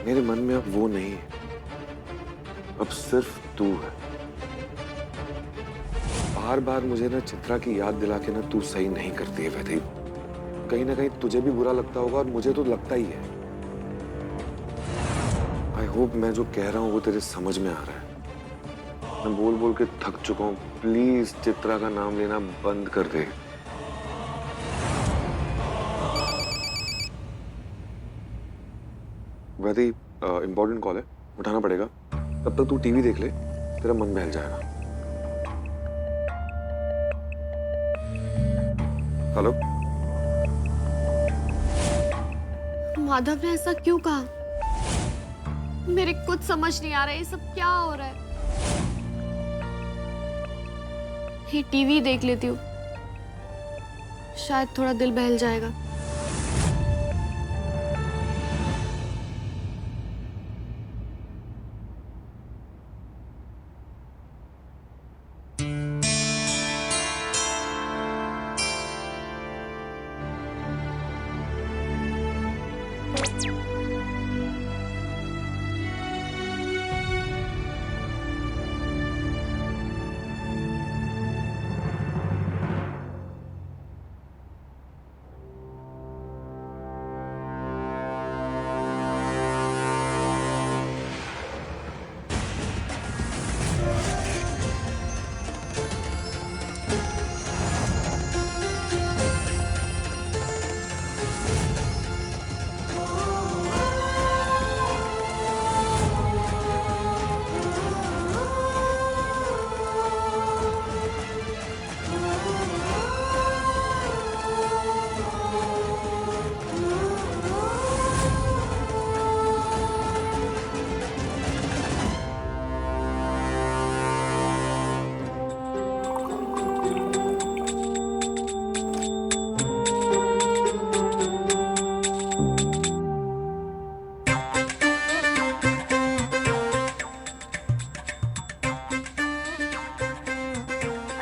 मेरे मन में अब वो नहीं है, अब सिर्फ तू है। बार बार मुझे ना चित्रा की याद दिला के ना तू सही नहीं करती है वैदेही। कहीं ना कहीं तुझे भी बुरा लगता होगा और मुझे तो लगता ही है। आई होप मैं जो कह रहा हूँ वो तेरे समझ में आ रहा है। मैं बोल बोल के थक चुका हूँ। प्लीज चित्रा का नाम लेना बंद कर दे। वैदेही इंपॉर्टेंट कॉल है, उठाना पड़ेगा। तब तक तू टीवी देख ले, तेरा मन बहल जाएगा। हेलो। माधव ने ऐसा क्यों कहा? मेरे कुछ समझ नहीं आ रहा है, ये सब क्या हो रहा है। ये टीवी देख लेती हूँ, शायद थोड़ा दिल बहल जाएगा।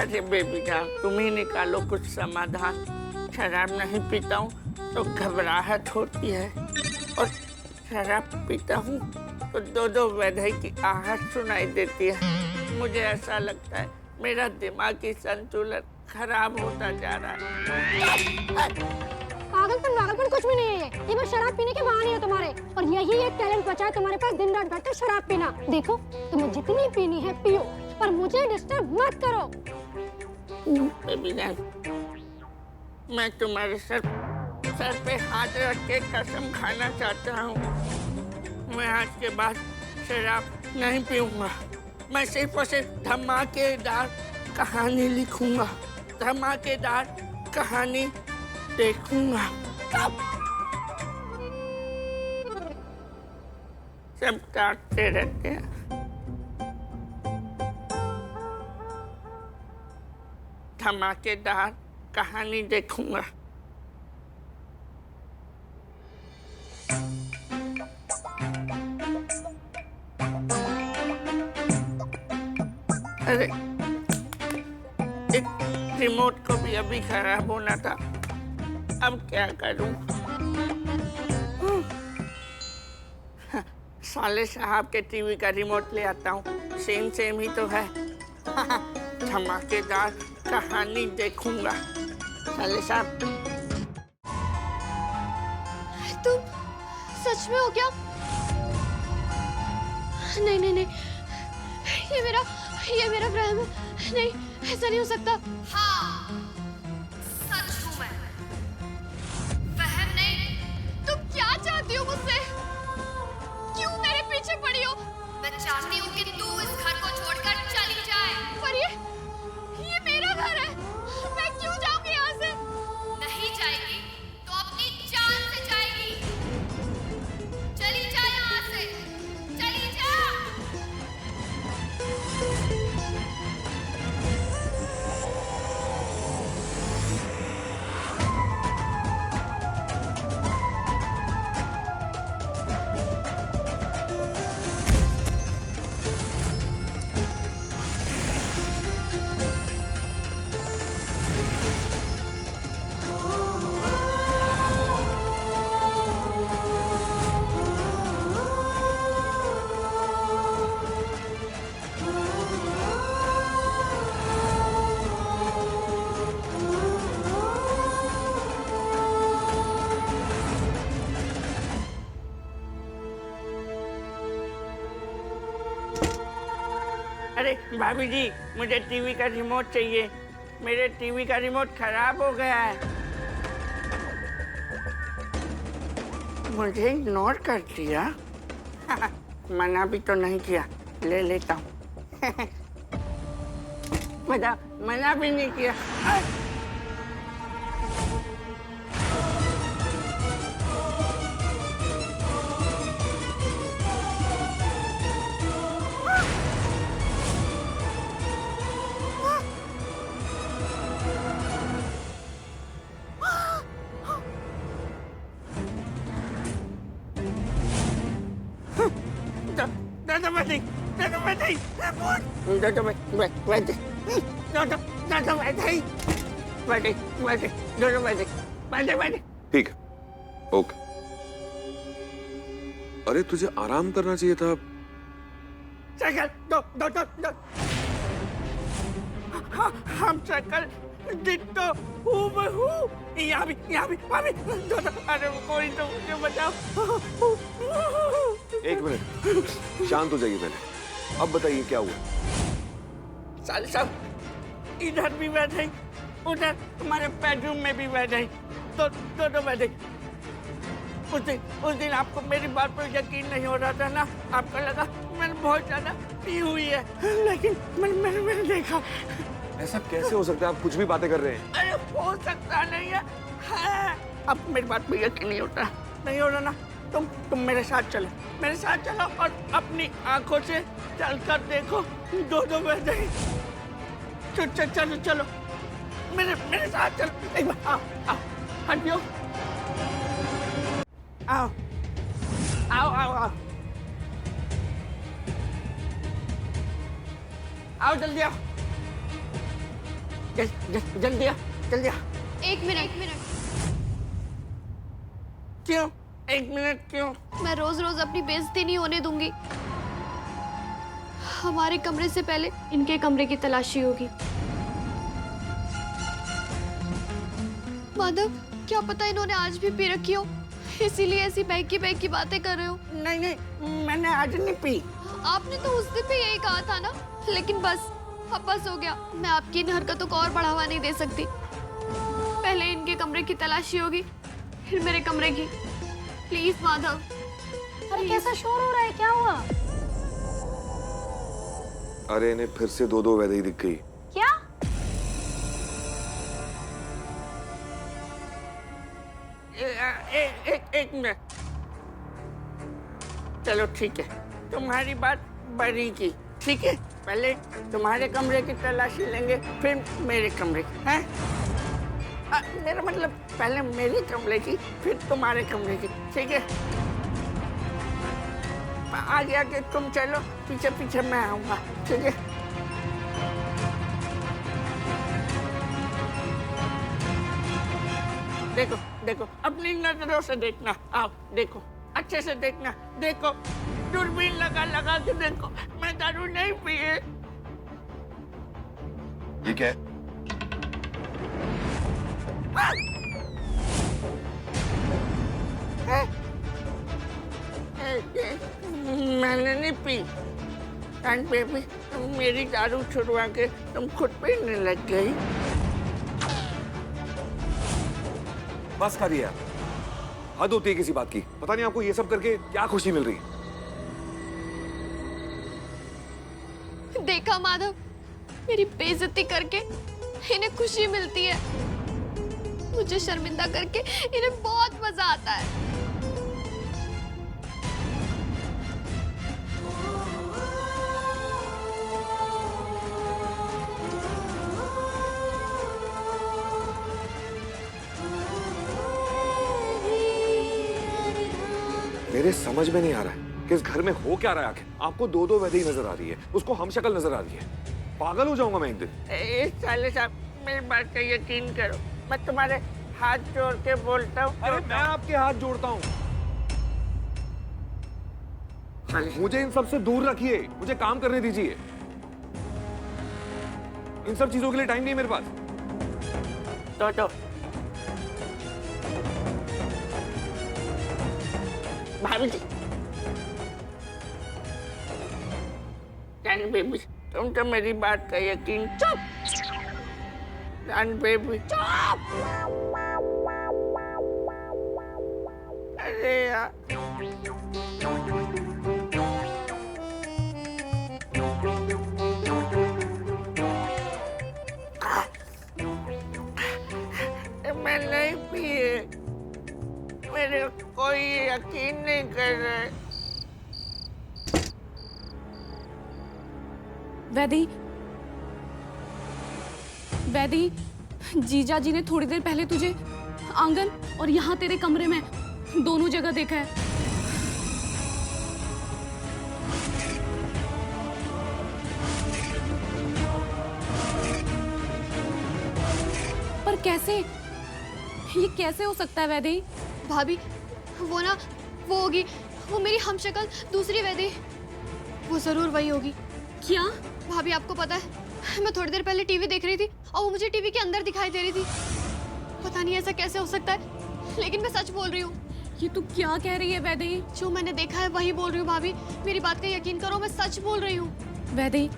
अरे बेबी जान, तुम ही निकालो कुछ समाधान। शराब नहीं पीता हूँ तो घबराहट होती है, और शराब पीता हूँ तो दो दो वैदेही की आहट सुनाई देती है। मुझे ऐसा लगता है मेरा दिमागी संतुलन खराब होता जा रहा है। पागलपन कुछ भी नहीं है, ये बस शराब पीने के बहाने है तुम्हारे। और यही एक टैलेंट बचा है तुम्हारे पास, दिन रात बैठकर शराब पीना। देखो, तुम्हें जितनी पीनी है पियो, पर मुझे डिस्टर्ब मत करो। बेबी जान, मैं तुम्हारे सर पे हाथ रख के कसम खाना चाहता हूँ। मैं आज के बाद शराब नहीं पीऊंगा। मैं सिर्फ और सिर्फ धमाकेदार कहानी लिखूंगा, धमाकेदार कहानी देखूंगा। सब काटते रहते हैं। धमाकेदार कहानी देखूंगा। अरे, एक रिमोट को भी अभी खराब होना था, अब क्या करूं? साले साहब के टीवी का रिमोट ले आता हूँ, सेम ही तो है। धमाकेदार कहानी देखूंगा। साले साहब, तुम सच में हो क्या? नहीं नहीं नहीं, ये मेरा भ्रम है। नहीं, ऐसा नहीं हो सकता। हाँ, सच हूँ मैं, वहम नहीं। तुम क्या चाहती हो मुझसे? क्यों मेरे पीछे पड़ी हो? मैं चाहती हूँ कि तू इस घर को छोड़कर चली जाए। पर ये मेरा घर है, मैं क्यों जाऊंगी यहाँ से? नहीं जाएगी तो अपनी जान से जाएगी। चली जा यहाँ से, चली जा। अरे भाभी जी, मुझे टीवी का रिमोट चाहिए। मेरे टीवी का रिमोट खराब हो गया है। मुझे इग्नोर कर दिया। मना भी तो नहीं किया, ले लेता हूँ। मना भी नहीं किया। ठीक है, ओके। अरे तुझे आराम करना चाहिए था। हम शक्ल डिट्टो हूबहू। यहाँ भी अरे कोई तो मुझे बचाओ। एक मिनट, शांत हो जाइए पहले। अब बताइए क्या हुआ? साले साहब, इधर भी बैठे, उधर तुम्हारे बेडरूम में भी बैठे, तो बैठे। उस दिन आपको मेरी बात पर यकीन नहीं हो रहा था ना? आपको लगा मैंने बहुत ज्यादा पी हुई है, लेकिन मैंने देखा। ऐसा कैसे हो सकता है? आप कुछ भी बातें कर रहे हैं। अरे हो सकता नहीं है, अब मेरी बात पर यकीन नहीं होता, नहीं हो रहा ना? तुम मेरे साथ चलो और अपनी आंखों से चलकर देखो। दो बैठे। चलो मेरे साथ चलो। एक बार आओ, हटियो। आओ जल्दी आओ। जल्दी आओ। एक मिनट। क्यों? एक मिनट क्यों? मैं रोज रोज अपनी बेइज्जती नहीं होने दूंगी। हमारे कमरे से पहले इनके कमरे की तलाशी होगी। माधव, क्या पता इन्होंने आज भी पी रखी हो, इसीलिए ऐसी बहकी की बातें कर रहे हो। नहीं, मैंने आज नहीं पी। आपने तो उस दिन भी यही कहा था ना? लेकिन बस हो गया। मैं आपकी इन हरकतों को और बढ़ावा नहीं दे सकती। पहले इनके कमरे की तलाशी होगी, फिर मेरे कमरे की। प्लीज माधव। अरे कैसा शोर हो रहा है, क्या हुआ? अरे इन्हें फिर से दो वैदेही दिख गई। क्या? एक मिनट। चलो ठीक है, तुम्हारी बात बड़ी की, ठीक है। पहले तुम्हारे कमरे की तलाशी लेंगे, फिर मेरे कमरे की। हैं? मेरा मतलब पहले मेरे कमरे की, फिर तुम्हारे कमरे की, ठीक है। आगे तुम चलो, पीछे मैं आऊंगा, ठीक है। देखो अपनी नजरों से देखना। आओ देखो, अच्छे से देखना। देखो, दूरबीन लगा के देखो। मैं दारू नहीं पिए। ठीक है। मैंने नहीं पी। एंड बेबी, मेरी दारू छुड़वा के तुम खुद पीने लग गई। बस कर दिया। हद होती है किसी बात की। पता नहीं आपको ये सब करके क्या खुशी मिल रही है। देखा माधव, मेरी बेइज्जती करके इन्हें खुशी मिलती है। मुझे शर्मिंदा करके इन्हें बहुत मजा आता है। मेरे समझ में नहीं आ रहा है कि इस घर में हो क्या रहा है। आखिर आपको दो वैदेही नजर आ रही है, उसको हम शक्ल नजर आ रही है। पागल हो जाऊंगा मैं एक दिन। साले साहब, मेरी बात का यकीन करो। मैं तुम्हारे हाथ जोड़ के बोलता हूँ। अरे मैं आपके हाथ जोड़ता हूँ। मुझे इन सब से दूर रखिए, मुझे काम करने दीजिए। इन सब चीजों के लिए टाइम नहीं है मेरे पास। तो भाभी जी, बेबी तुम तो मेरी बात का यकीन। चुप। जान बेबी। चुप। अरे यार, मैं नहीं पिए, मेरे कोई यकीन नहीं कर रहे। वैदी, वैदी, जीजा जी ने थोड़ी देर पहले तुझे आंगन और यहाँ तेरे कमरे में दोनों जगह देखा है। पर कैसे? ये कैसे हो सकता है वैदी? भाभी वो ना, वो होगी, वो मेरी हमशक्ल दूसरी वैदी, वो जरूर वही होगी। क्या? भाभी आपको पता है, मैं थोड़ी देर पहले टीवी देख रही थी और वो मुझे टीवी के अंदर दिखाई दे रही थी। पता नहीं ऐसा कैसे हो सकता है, लेकिन मैं सच बोल रही हूँ। ये तू क्या कह रही है वैदी? जो मैंने देखा है वही बोल रही हूँ भाभी, मेरी बात का यकीन करो, मैं सच बोल रही हूँ। वैदी,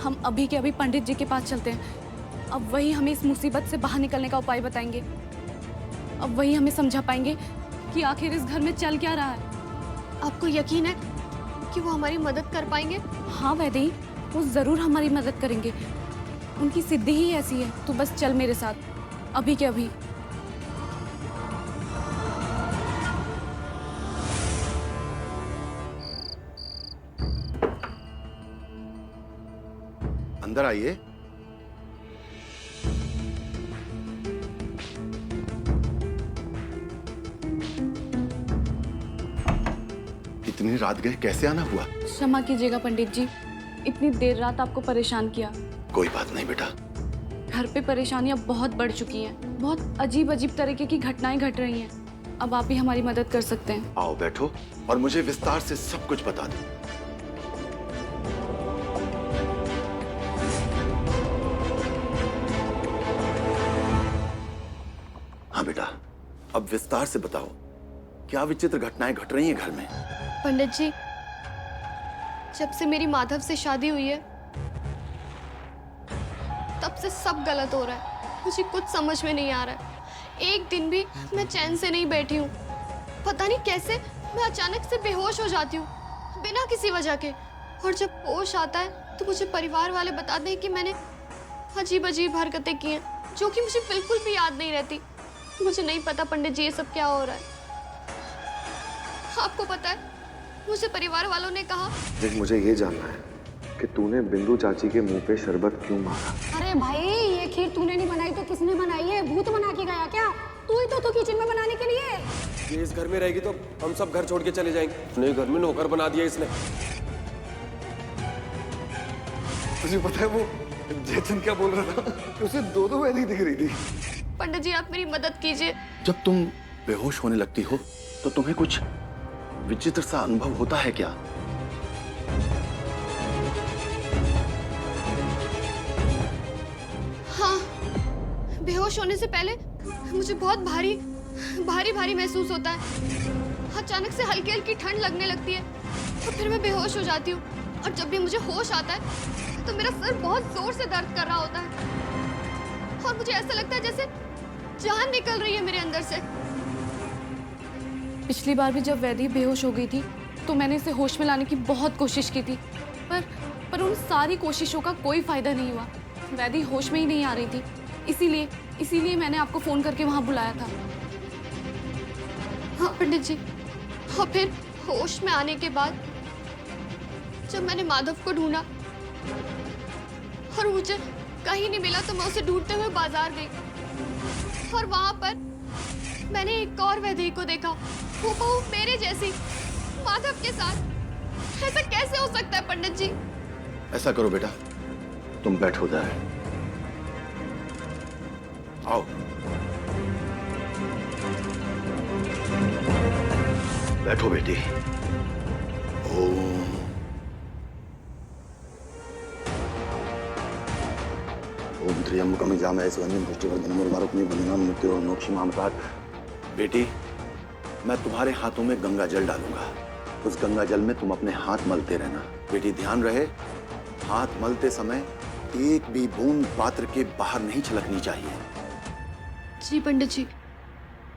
हम अभी के अभी पंडित जी के पास चलते हैं। अब वही हमें इस मुसीबत से बाहर निकलने का उपाय बताएंगे। अब वही हमें समझा पाएंगे कि आखिर इस घर में चल क्या रहा है। आपको यकीन है कि वो हमारी मदद कर पाएंगे? हाँ वैदी, वो जरूर हमारी मदद करेंगे। उनकी सिद्धि ही ऐसी है। तू बस चल मेरे साथ, अभी के अभी। अंदर आइए। इतनी रात गए, कैसे आना हुआ? क्षमा कीजिएगा पंडित जी, इतनी देर रात आपको परेशान किया। कोई बात नहीं बेटा। घर पे परेशानियां बहुत बढ़ चुकी हैं। बहुत अजीब अजीब तरीके की घटनाएं घट रही हैं। अब आप ही हमारी मदद कर सकते हैं। आओ बैठो और मुझे विस्तार से सब कुछ बता दो। हाँ बेटा, अब विस्तार से बताओ, क्या विचित्र घटनाएं घट रही हैं घर में? पंडित जी, जब से मेरी माधव से शादी हुई है तब से सब गलत हो रहा है। मुझे कुछ समझ में नहीं आ रहा है। एक दिन भी मैं चैन से नहीं बैठी हूँ। पता नहीं कैसे मैं अचानक से बेहोश हो जाती हूँ बिना किसी वजह के। और जब होश आता है तो मुझे परिवार वाले बताते हैं कि मैंने अजीब अजीब हरकतें की हैं जो कि मुझे बिल्कुल भी याद नहीं रहती। मुझे नहीं पता पंडित जी ये सब क्या हो रहा है। आपको पता है, मुझे परिवार वालों ने कहा। देख, मुझे ये जानना है कि तूने बिंदु चाची के मुंह पे शरबत क्यों मारा? अरे भाई, ये खीर तूने नहीं बनाई तो किसने बनाई है? भूत बना के गया क्या? तू ही तो किचन में बनाने के लिए। ये इस घर में रहेगी तो हम सब घर छोड़ के चले जाएंगे। अपने घर में नौकर बना दिया इसने। तुझे पता है वो जैसन क्या बोल रहा था? उसे दो वैदी दिख रही थी। पंडित जी आप मेरी मदद कीजिए। जब तुम बेहोश होने लगती हो तो तुम्हें कुछ विचित्र सा अनुभव होता है क्या? हाँ, बेहोश होने से पहले मुझे बहुत भारी भारी भारी महसूस होता है। अचानक से हल्की हल्की ठंड लगने लगती है और फिर मैं बेहोश हो जाती हूँ। और जब भी मुझे होश आता है तो मेरा सर बहुत जोर से दर्द कर रहा होता है और मुझे ऐसा लगता है जैसे जान निकल रही है मेरे अंदर से। पिछली बार भी जब वैदी बेहोश हो गई थी तो मैंने इसे होश में लाने की बहुत कोशिश की थी, पर उन सारी कोशिशों का कोई फायदा नहीं हुआ। वैदी होश में ही नहीं आ रही थी। इसीलिए मैंने आपको फोन करके वहां बुलाया था। हाँ पंडित जी, और फिर होश में आने के बाद जब मैंने माधव को ढूंढा और मुझे कहीं नहीं मिला तो मैं उसे ढूंढते हुए बाजार गई और वहां पर मैंने एक और वैदेही को देखा, वो मेरे जैसी माधव के साथ। ऐसा कैसे हो सकता है पंडित जी? ऐसा करो बेटा, तुम बैठो उधर। आओ। बैठो बेटी। ओम त्र्यंबकम जामहे सुगंधिं पुष्टिवर्धनम् उर्वारुकमिव बन्धनान् मृत्योर्मुक्षीमामृतात्। बेटी, मैं तुम्हारे हाथों में गंगा जल डालूंगा। उस गंगा जल में तुम अपने हाथ मलते रहना। बेटी ध्यान रहे, हाथ मलते समय एक भी बूंद पात्र के बाहर नहीं छलकनी चाहिए। जी पंडित जी।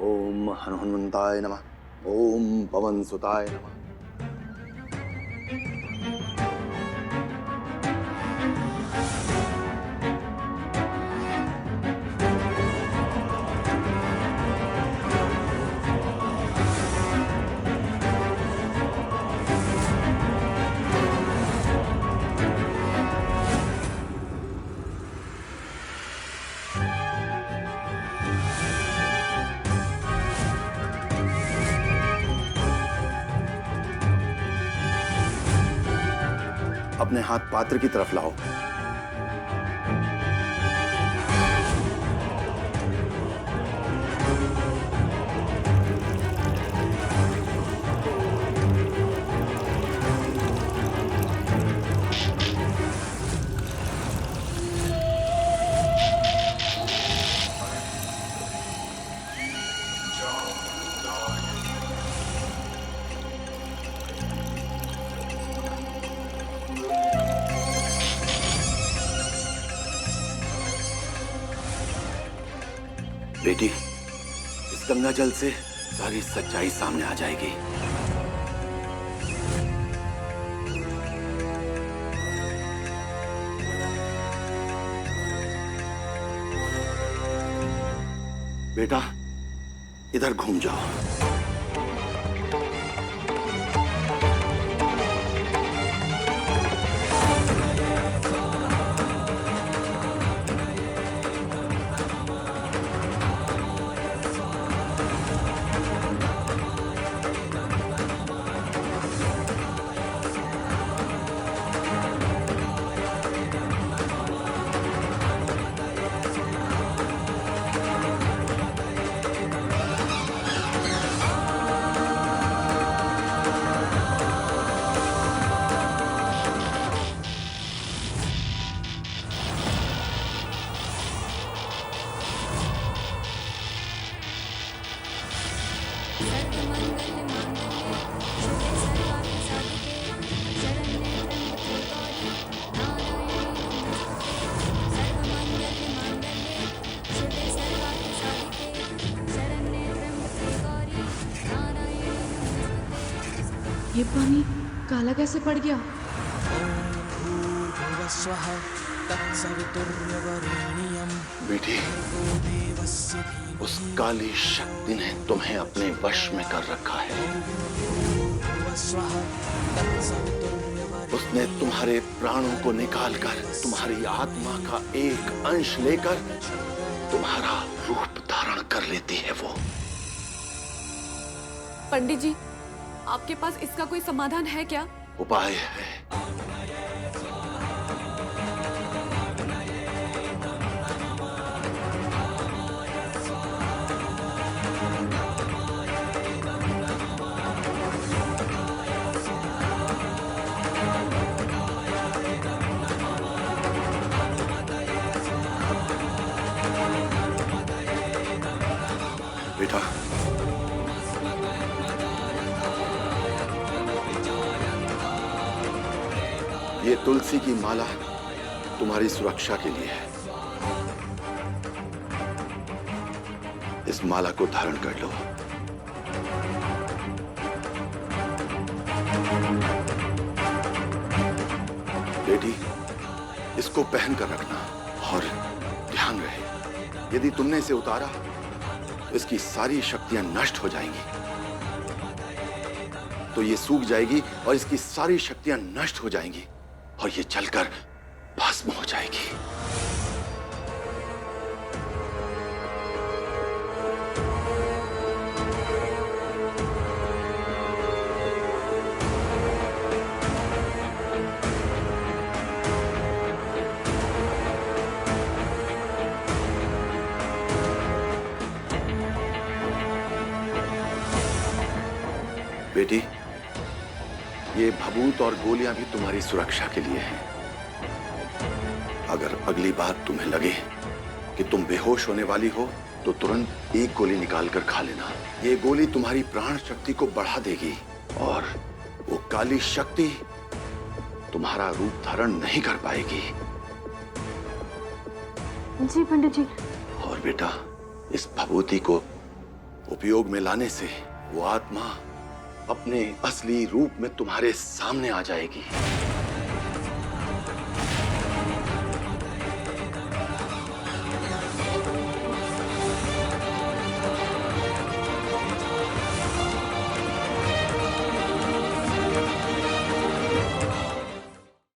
ओम हनुमंताय नमः, ओम पवन सुताय नमः। अपने हाथ पात्र की तरफ लाओ। बेटी, इस गंगा जल से सारी सच्चाई सामने आ जाएगी। बेटा, इधर घूम जाओ। ये पानी काला कैसे पड़ गया? बेटी, उस काली शक्ति ने तुम्हें अपने वश में कर रखा है। उसने तुम्हारे प्राणों को निकालकर तुम्हारी आत्मा का एक अंश लेकर तुम्हारा रूप धारण कर लेती है वो। पंडित जी, आपके पास इसका कोई समाधान है क्या? उपाय है। बेटा, ये तुलसी की माला तुम्हारी सुरक्षा के लिए है। इस माला को धारण कर लो। बेटी, इसको पहन कर रखना और ध्यान रहे, यदि तुमने इसे उतारा तो इसकी सारी शक्तियां नष्ट हो जाएंगी। तो ये सूख जाएगी और इसकी सारी शक्तियां नष्ट हो जाएंगी और ये जलकर भस्म हो जाएगी। बेटी, ये भभूत और गोलियां भी तुम्हारी सुरक्षा के लिए हैं। अगर अगली बार तुम्हें लगे कि तुम बेहोश होने वाली हो तो तुरंत एक गोली निकालकर खा लेना। ये गोली तुम्हारी प्राण शक्ति को बढ़ा देगी और वो काली शक्ति तुम्हारा रूप धारण नहीं कर पाएगी। जी पंडित जी। और बेटा, इस भभूति को उपयोग में लाने से वो आत्मा अपने असली रूप में तुम्हारे सामने आ जाएगी।